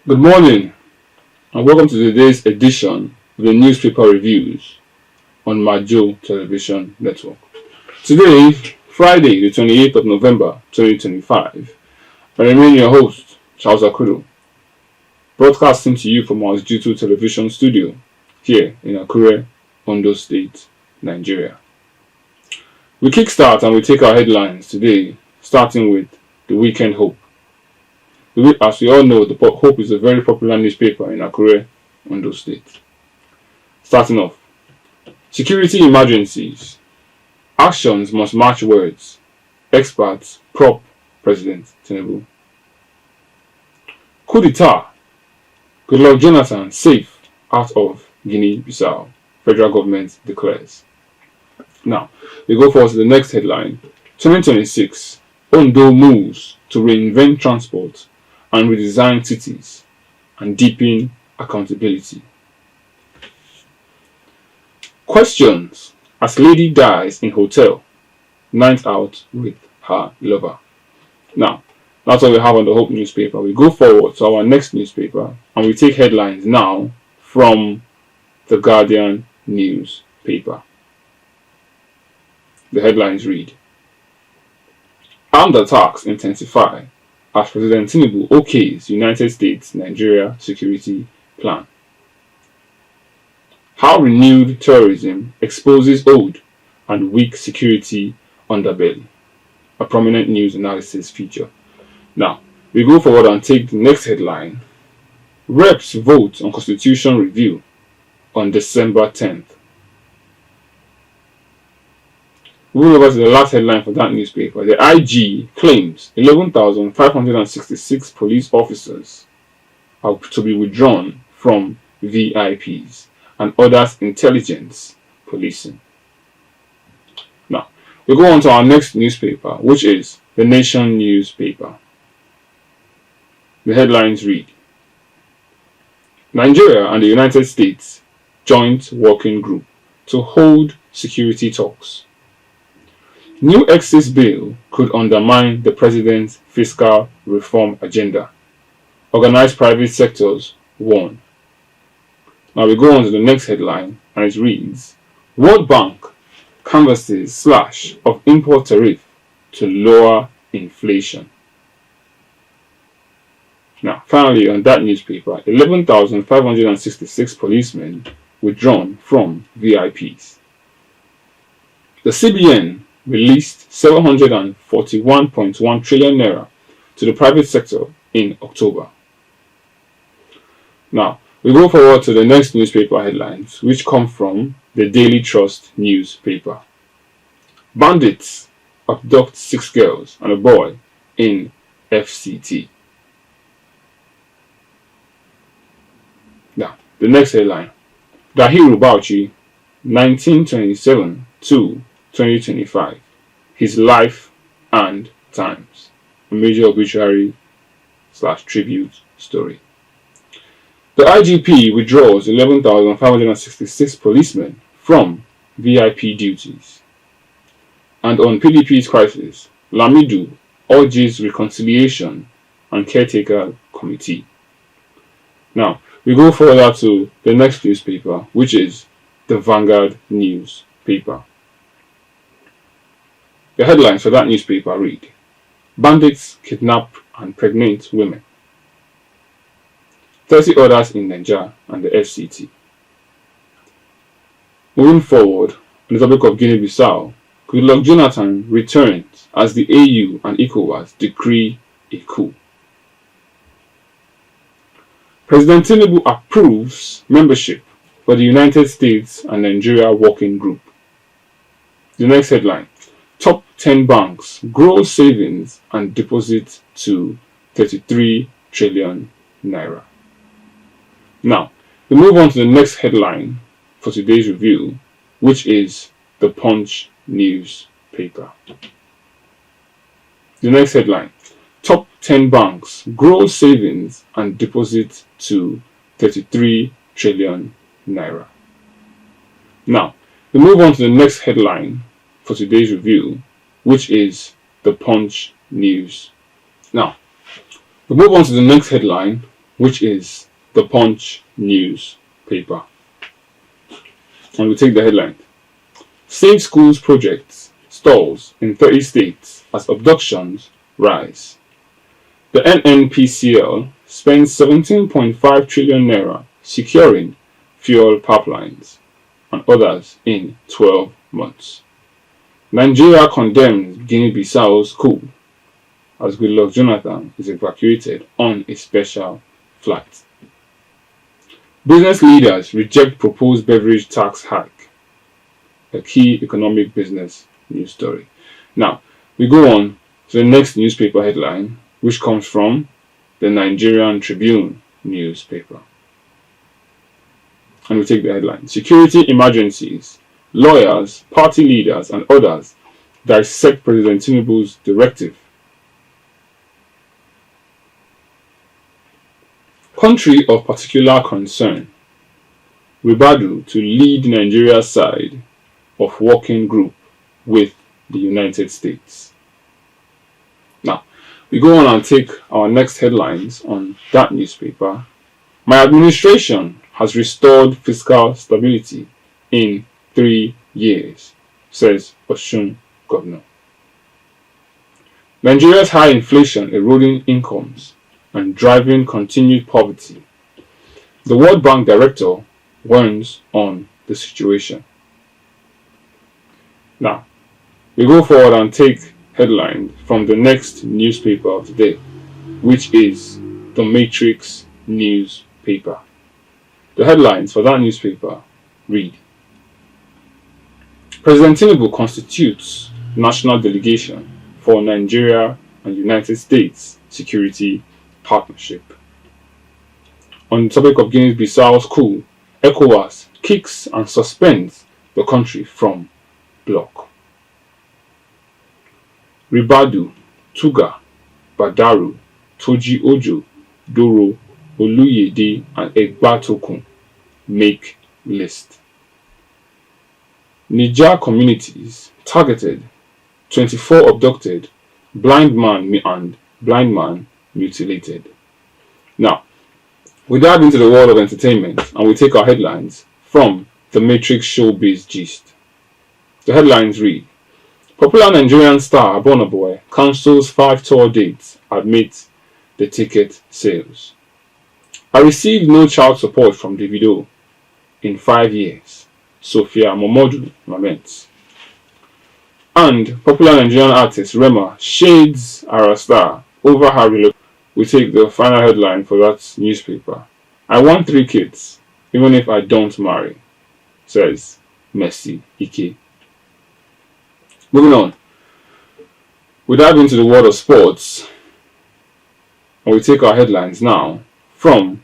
Good morning and welcome to today's edition of the newspaper reviews on MAJO Television Network. Today, Friday, the 28th of November 2025, I remain your host, Charles Akudo, broadcasting to you from our MAJO Television studio here in Akure, Ondo State, Nigeria. We kickstart and we take our headlines today, starting with the Weekend Hope. As we all know, the Hope is a very popular newspaper in Akure, Ondo State. Starting off, security emergencies. Actions must match words. Experts prop President Tinubu. Coup d'etat. Goodluck Jonathan safe out of Guinea-Bissau. Federal government declares. Now, we go forward to the next headline. 2026. Ondo moves to reinvent transport and redesign cities and deepen accountability. Questions as lady dies in hotel, night out with her lover. Now, that's what we have on the Hope newspaper. We go forward to our next newspaper and we take headlines now from the Guardian newspaper. The headlines read: Armed attacks intensify as President Tinubu okays United States-Nigeria security plan. How renewed terrorism exposes old and weak security underbelly. A prominent news analysis feature. Now, we go forward and take the next headline. Reps vote on Constitution review on December 10th. Moving over to the last headline for that newspaper, the IG claims 11,566 police officers are to be withdrawn from VIPs and orders intelligence policing. Now, we go on to our next newspaper, which is the Nation newspaper. The headlines read: Nigeria and the United States joint working group to hold security talks. New excess bill could undermine the president's fiscal reform agenda. Organized private sectors warn. Now we go on to the next headline and it reads: World Bank canvasses slash of import tariff to lower inflation. Now finally on that newspaper, 11,566 policemen withdrawn from VIPs. The CBN released 741.1 trillion naira to the private sector in October. Now, we go forward to the next newspaper headlines, which come from the Daily Trust newspaper. Bandits abduct 6 girls and a boy in FCT. Now, the next headline. Dahiru Bauchi, 1927 to 2025, his life and times, a major obituary / tribute story. The IGP withdraws 11,566 policemen from VIP duties. And on PDP's crisis, Lamidu urges reconciliation and caretaker committee. Now, we go further to the next newspaper, which is the Vanguard newspaper. The headlines for that newspaper read: Bandits kidnap and pregnant women. 30 orders in Nigeria and the FCT. Moving forward, on the topic of Guinea-Bissau, Goodluck Jonathan returns as the AU and ECOWAS decree a coup. President Tinubu approves membership for the United States and Nigeria Working Group. The next headline: Top 10 banks grow savings and deposits to 33 trillion naira. Now, we move on to the next headline for today's review, which is the Punch newspaper. The next headline: Top 10 banks grow savings and deposits to 33 trillion naira. Now, we move on to the next headline for today's review, which is the Punch news. Now, we move on to the next headline, which is the Punch newspaper. And we take the headline. State schools projects stalls in 30 states as abductions rise. The NNPCL spends 17.5 trillion naira securing fuel pipelines and others in 12 months. Nigeria condemns Guinea-Bissau's coup as Goodluck Jonathan is evacuated on a special flight. Business leaders reject proposed beverage tax hike. A key economic business news story. Now, we go on to the next newspaper headline, which comes from the Nigerian Tribune newspaper. And we take the headline. Security emergencies, lawyers, party leaders, and others dissect President Tinubu's directive. Country of particular concern. Ribadu to lead Nigeria's side of working group with the United States. Now, we go on and take our next headlines on that newspaper. My administration has restored fiscal stability in 3 years, says Osun Governor. Nigeria's high inflation eroding incomes and driving continued poverty. The World Bank director warns on the situation. Now, we go forward and take headlines from the next newspaper of the day, which is the Matrix newspaper. The headlines for that newspaper read: President Tinubu constitutes national delegation for Nigeria and United States security partnership. On the topic of Guinea-Bissau's coup, ECOWAS kicks and suspends the country from bloc. Ribadu, Tuga, Badaru, Toji Ojo, Doro, Oluyede, and Egbatokun make list. Niger communities targeted, 24 abducted, blind man mutilated. Now, we dive into the world of entertainment and we take our headlines from the Matrix Showbiz Gist. The headlines read: Popular Nigerian star Burna Boy cancels 5 tour dates amid the ticket sales. I received no child support from Davido in 5 years. Sophia Momodu laments. And popular Nigerian artist Rema shades Ara Star over her relocation. We take the final headline for that newspaper. I want 3 kids, even if I don't marry, says Messi Ike. Moving on, we dive into the world of sports and we take our headlines now from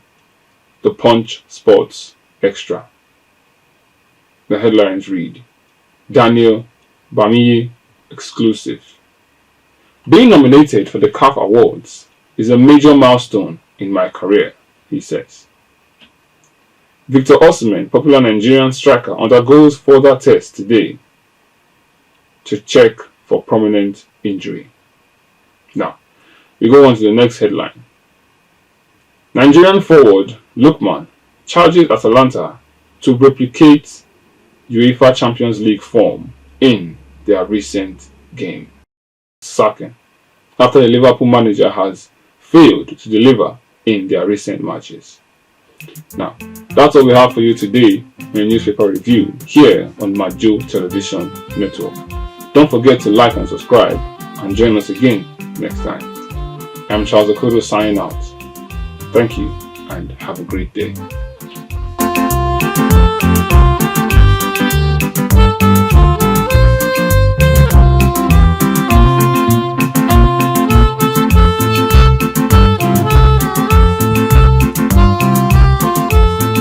the Punch Sports Extra. The headlines read: Daniel Bamiye exclusive. Being nominated for the CAF Awards is a major milestone in my career, he says. Victor Osimhen, popular Nigerian striker, undergoes further tests today to check for prominent injury. Now, we go on to the next headline. Nigerian forward Lookman charges Atalanta to replicate UEFA Champions League form in their recent game. Sacking after the Liverpool manager has failed to deliver in their recent matches. Now, that's all we have for you today in a newspaper review here on MAJO Television Network. Don't forget to like and subscribe and join us again next time. I'm Charles Okodo signing out. Thank you and have a great day.